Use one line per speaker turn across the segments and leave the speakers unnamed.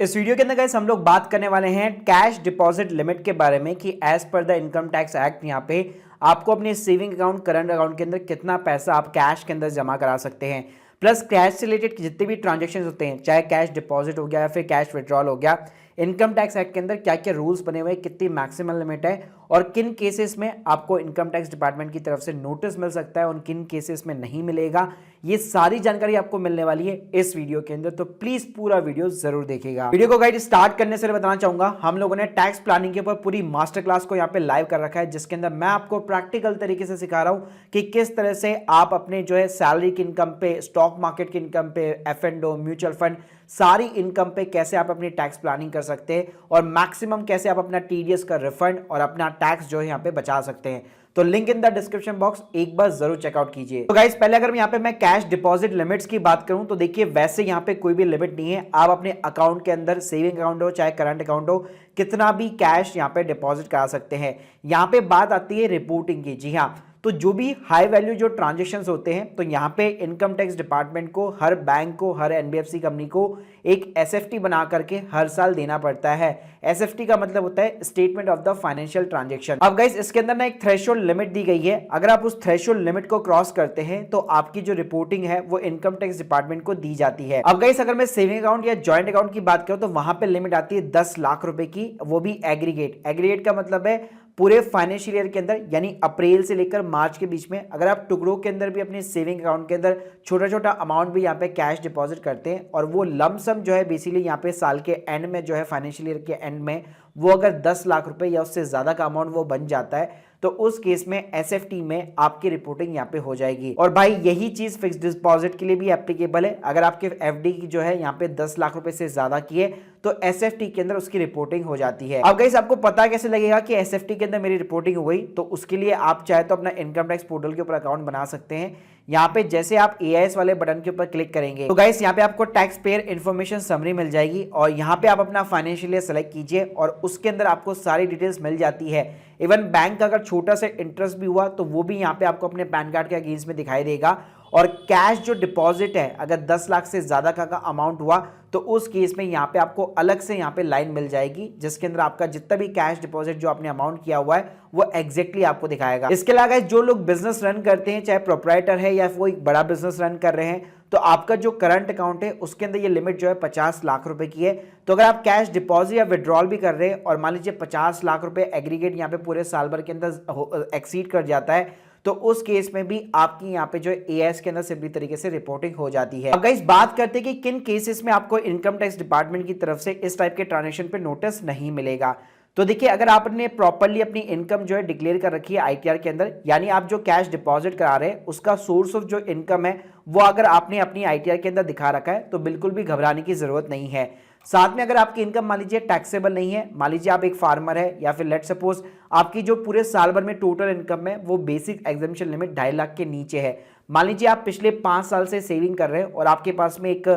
इस वीडियो के अंदर गाइस हम लोग बात करने वाले हैं कैश डिपॉजिट लिमिट के बारे में कि as per the income tax act यहाँ पे आपको अपने सेविंग अकाउंट करंट अकाउंट के अंदर कितना पैसा आप कैश के अंदर जमा करा सकते हैं। प्लस कैश से रिलेटेड जितने भी ट्रांजेक्शन होते हैं, चाहे कैश डिपॉजिट हो गया या फिर कैश विड्रॉल हो गया, इनकम टैक्स एक्ट के अंदर क्या क्या रूल्स बने हुए हैं, कितनी मैक्सिमम लिमिट है और किन केसेस में आपको इनकम टैक्स डिपार्टमेंट की तरफ से नोटिस मिल सकता है और किन केसेस में नहीं मिलेगा, ये सारी जानकारी आपको मिलने वाली है इस वीडियो के अंदर। तो प्लीज पूरा वीडियो जरूर देखिएगा। वीडियो को गाइड स्टार्ट करने से बताना चाहूंगा, हम लोगों ने टैक्स प्लानिंग के ऊपर पूरी मास्टर क्लास को यहाँ पे लाइव कर रखा है, जिसके अंदर मैं आपको प्रैक्टिकल तरीके से सिखा रहा हूँ कि किस तरह से आप अपने जो है सैलरी की इनकम पे, स्टॉक मार्केट की इनकम पे, F&O, म्यूचुअल फंड, सारी इनकम पे कैसे आप अपनी टैक्स प्लानिंग कर सकते हैं और मैक्सिमम कैसे आप अपना टीडीएस का रिफंड और अपना टैक्स जो है यहाँ पे बचा सकते हैं। तो link in the description box, एक बार जरूर चेकआउट कीजिए। तो गाइस पहले अगर यहाँ पे मैं कैश डिपॉजिट लिमिट्स की बात करूं तो देखिए वैसे यहाँ पे कोई भी लिमिट नहीं है। आप अपने अकाउंट के अंदर, सेविंग अकाउंट हो चाहे करंट अकाउंट हो, कितना भी कैश यहाँ पे डिपॉजिट करा सकते हैं। यहाँ पे बात आती है रिपोर्टिंग की। जी हाँ, तो जो भी हाई वैल्यू जो ट्रांजेक्शंस होते हैं तो यहाँ पे इनकम टैक्स डिपार्टमेंट को, हर बैंक को, हर एनबीएफसी कंपनी को एक एसएफटी बना करके हर साल देना पड़ता है। एसएफटी का मतलब होता है statement of the financial transaction. अब गाइस इसके अंदर ना एक थ्रेशोल्ड लिमिट दी गई है, अगर आप उस थ्रेशोल्ड लिमिट को क्रॉस करते हैं तो आपकी जो रिपोर्टिंग है वो इनकम टैक्स डिपार्टमेंट को दी जाती है। अब गाइस अगर मैं सेविंग अकाउंट या जॉइंट अकाउंट की बात करूं तो वहां पे लिमिट आती है 10 लाख रुपए की, वो भी एग्रीगेट। एग्रीगेट का मतलब है पूरे फाइनेंशियल ईयर के अंदर, यानी अप्रैल से लेकर मार्च के बीच में अगर आप टुकड़ों के अंदर भी अपने सेविंग अकाउंट के अंदर छोटा छोटा अमाउंट भी यहाँ पे कैश डिपॉजिट करते हैं और वो लमसम जो है बेसिकली यहाँ पे साल के एंड में जो है फाइनेंशियल ईयर के एंड में वो अगर 10 लाख रुपए या उससे ज्यादा का अमाउंट वो बन जाता है तो उस केस में एसएफटी में आपकी रिपोर्टिंग यहाँ पे हो जाएगी। और भाई यही चीज फिक्स्ड डिपॉजिट के लिए भी एप्लीकेबल है। अगर आपके एफडी की जो है यहाँ पे 10 लाख रुपए से ज्यादा की है तो एसएफटी के अंदर उसकी रिपोर्टिंग हो जाती है। अब गाइस आपको पता कैसे लगेगा कि एसएफटी के अंदर मेरी रिपोर्टिंग हो गई? तो उसके लिए आप चाहे तो अपना इनकम टैक्स पोर्टल के ऊपर अकाउंट बना सकते हैं। यहाँ पे जैसे आप एआईएस वाले बटन के ऊपर क्लिक करेंगे तो गाइस यहाँ पे आपको टैक्स पेयर इन्फॉर्मेशन समरी मिल जाएगी और यहाँ पे आप अपना फाइनेंशियल ईयर सेलेक्ट कीजिए और उसके अंदर आपको सारी डिटेल्स मिल जाती है। इवन बैंक का अगर छोटा सा इंटरेस्ट भी हुआ तो वो भी यहाँ पे आपको अपने पैन कार्ड के अगेंस्ट में दिखाई देगा। और कैश जो डिपॉजिट है अगर 10 लाख से ज्यादा का अमाउंट हुआ तो उस केस में यहाँ पे आपको अलग से यहाँ पे लाइन मिल जाएगी जिसके अंदर आपका जितना भी कैश डिपॉजिट जो आपने अमाउंट किया हुआ है वो एग्जैक्टली आपको दिखाएगा। इसके अलावा जो लोग बिजनेस रन करते हैं, चाहे प्रोप्राइटर है या वो एक बड़ा बिजनेस रन कर रहे हैं, तो आपका जो करंट अकाउंट है उसके अंदर ये लिमिट जो है 50 लाख रुपए की है। तो अगर आप कैश डिपॉजिट या विड्रॉल भी कर रहे हैं और मान लीजिए 50 लाख रुपए एग्रीगेट यहाँ पे पूरे साल भर के अंदर एक्सीड कर जाता है तो उस केस में भी आपकी यहाँ पे जो एएस के अंदर सिंपली तरीके से रिपोर्टिंग हो जाती है। अब गाइस बात करते हैं कि किन केसेस में आपको इनकम टैक्स डिपार्टमेंट की तरफ से इस टाइप के ट्रांजैक्शन पे नोटिस नहीं मिलेगा। तो देखिए अगर आपने प्रॉपर्ली अपनी इनकम जो है डिक्लेयर कर रखी है आईटीआर के अंदर, यानी आप जो कैश डिपॉजिट करा रहे हैं उसका सोर्स ऑफ जो इनकम है वो अगर आपने अपनी आईटीआर के अंदर दिखा रखा है तो बिल्कुल भी घबराने की जरूरत नहीं है। साथ में अगर आपकी इनकम मान लीजिए टैक्सेबल नहीं है, मान लीजिए आप एक फार्मर है या फिर लेट सपोज आपकी जो पूरे साल भर में टोटल इनकम है वो बेसिक एग्जम्पशन लिमिट 2.5 लाख के नीचे है, मान लीजिए आप पिछले 5 साल से सेविंग कर रहे हैं और आपके पास में एक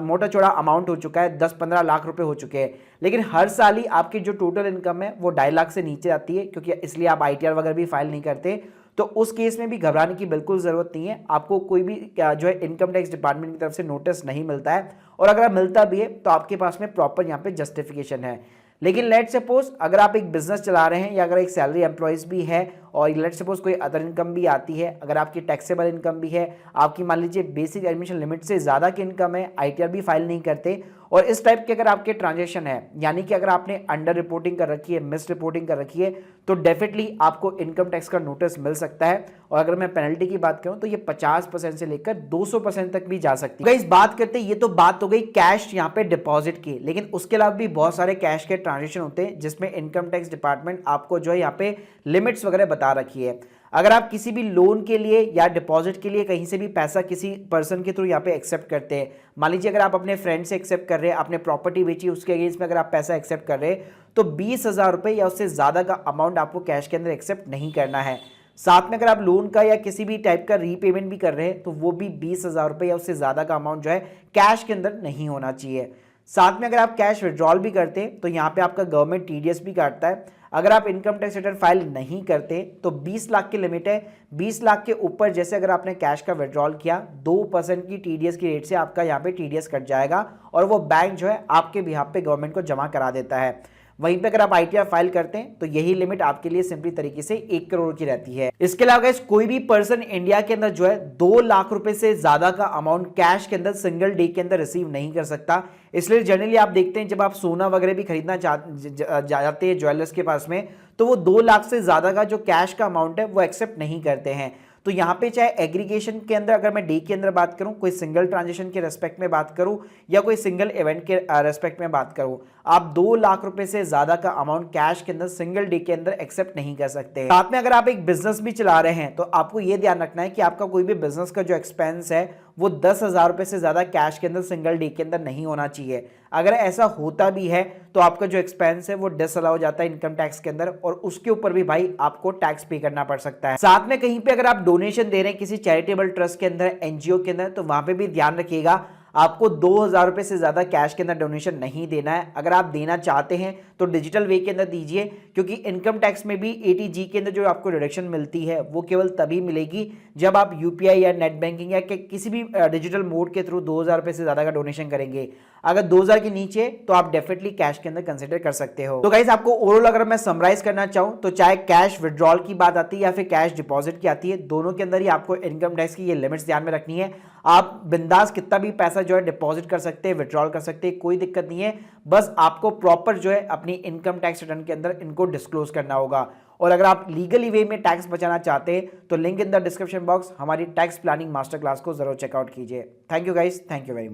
मोटा चौड़ा अमाउंट हो चुका है, 10-15 लाख रुपए हो चुके हैं, लेकिन हर साल ही आपकी जो टोटल इनकम है वो 2.5 लाख से नीचे आती है क्योंकि इसलिए आप आईटीआर वगैरह भी फाइल नहीं करते, तो उस केस में भी घबराने की बिल्कुल जरूरत नहीं है। आपको कोई भी जो है इनकम टैक्स डिपार्टमेंट की तरफ से नोटिस नहीं मिलता है और अगर मिलता भी है तो आपके पास में प्रॉपर यहाँ पे जस्टिफिकेशन है। लेकिन लेट सपोज अगर आप एक बिजनेस चला रहे हैं या अगर एक सैलरी एम्प्लॉयज भी है और लेट सपोज कोई अदर इनकम भी आती है, अगर आपकी टैक्सेबल इनकम भी है, आपकी मान लीजिए बेसिक एडमिशन लिमिट से ज़्यादा की इनकम है, आईटीआर भी फाइल नहीं करते और इस टाइप के अगर आपके ट्रांजेक्शन है, यानी कि अगर आपने अंडर रिपोर्टिंग कर रखी है, मिस रिपोर्टिंग कर रखी है, तो डेफिनेटली आपको इनकम टैक्स का नोटिस मिल सकता है। और अगर मैं पेनल्टी की बात करूं तो ये 50% से लेकर 200% तक भी जा सकती है। इस बात करते ये तो बात हो गई कैश यहाँ पे डिपॉजिट की, लेकिन उसके अलावा भी बहुत सारे कैश के ट्रांजेक्शन होते हैं जिसमें इनकम टैक्स डिपार्टमेंट आपको जो है यहाँ पे लिमिट्स वगैरह बता रखी है। अगर आप किसी भी लोन के लिए या डिपॉजिट के लिए कहीं से भी पैसा किसी पर्सन के थ्रू यहाँ पे एक्सेप्ट करते हैं, मान लीजिए अगर आप अपने फ्रेंड से एक्सेप्ट कर रहे हैं, आपने प्रॉपर्टी बेची उसके अगेंस्ट में अगर आप पैसा एक्सेप्ट कर रहे हैं तो 20,000 रुपये या उससे ज़्यादा का अमाउंट आपको कैश के अंदर एक्सेप्ट नहीं करना है। साथ में अगर आप लोन का या किसी भी टाइप का रीपेमेंट भी कर रहे हैं तो वो भी 20,000 रुपये या उससे ज़्यादा का अमाउंट जो है कैश के अंदर नहीं होना चाहिए। साथ में अगर आप कैश विड्रॉल भी करते हैं तो यहाँ पे आपका गवर्नमेंट टीडीएस भी काटता है। अगर आप इनकम टैक्स रिटर्न फाइल नहीं करते तो 20 लाख की लिमिट है। 20 लाख के ऊपर जैसे अगर आपने कैश का विड्रॉल किया 2% की टीडीएस की रेट से आपका यहाँ पे टीडीएस कट जाएगा और वो बैंक जो है आपके बिहाफ पे गवर्नमेंट को जमा करा देता है। वहीं पे अगर आप आईटीआर फाइल करते हैं तो यही लिमिट आपके लिए सिंपली तरीके से 1 करोड़ की रहती है। इसके अलावा गाइस कोई भी पर्सन इंडिया के अंदर जो है 2 लाख रुपए से ज्यादा का अमाउंट कैश के अंदर सिंगल डे के अंदर रिसीव नहीं कर सकता। इसलिए जनरली आप देखते हैं जब आप सोना वगैरह भी खरीदना जाते हैं ज्वेलर्स के पास में तो वो 2 लाख से ज्यादा का जो कैश का अमाउंट है वो एक्सेप्ट नहीं करते हैं। तो यहाँ पे चाहे एग्रीगेशन के अंदर अगर मैं डे के अंदर बात करूं, कोई सिंगल ट्रांजेक्शन के रेस्पेक्ट में बात करूं या कोई सिंगल इवेंट के रेस्पेक्ट में बात करूं, आप 2 लाख रुपए से ज्यादा का अमाउंट कैश के अंदर सिंगल डे के अंदर एक्सेप्ट नहीं कर सकते। साथ में अगर आप एक बिजनेस भी चला रहे हैं तो आपको यह ध्यान रखना है कि आपका कोई भी बिजनेस का जो एक्सपेंस है वो 10,000 रुपए से ज्यादा कैश के अंदर सिंगल डे के अंदर नहीं होना चाहिए। अगर ऐसा होता भी है तो आपका जो एक्सपेंस है वो डिसअलाउ हो जाता है इनकम टैक्स के अंदर और उसके ऊपर भी भाई आपको टैक्स पे करना पड़ सकता है। साथ में कहीं पे अगर आप डोनेशन दे रहे हैं किसी चैरिटेबल ट्रस्ट के अंदर, एनजीओ के अंदर, तो वहां पे भी ध्यान रखिएगा आपको 2,000 रुपए से ज्यादा कैश के अंदर डोनेशन नहीं देना है। अगर आप देना चाहते हैं तो डिजिटल वे के अंदर दीजिए, क्योंकि इनकम टैक्स में भी एटीजी के अंदर जो आपको रिडक्शन मिलती है वो केवल तभी मिलेगी जब आप यूपीआई या नेट बैंकिंग या किसी भी डिजिटल मोड के थ्रू 2,000 रुपए से ज्यादा का डोनेशन करेंगे। अगर 2,000 के नीचे तो आप डेफिनेटली कैश के अंदर कंसिडर कर सकते हो। तो गाइस आपको ओवरऑल अगर मैं समराइज करना चाहूं तो चाहे कैश विड्रॉल की बात आती है या फिर कैश डिपॉजिट की आती है, दोनों के अंदर ही आपको इनकम टैक्स की ये लिमिट्स ध्यान में रखनी है। आप बिंदास कितना भी पैसा जो है डिपॉजिट कर सकते हैं, विड्रॉल कर सकते हैं, कोई दिक्कत नहीं है। बस आपको प्रॉपर जो है अपनी इनकम टैक्स रिटर्न के अंदर इनको डिस्क्लोज करना होगा। और अगर आप लीगली वे में टैक्स बचाना चाहते हैं तो link in the description box हमारी टैक्स प्लानिंग मास्टर क्लास को जरूर चेकआउट कीजिए। Thank you guys, thank you very much.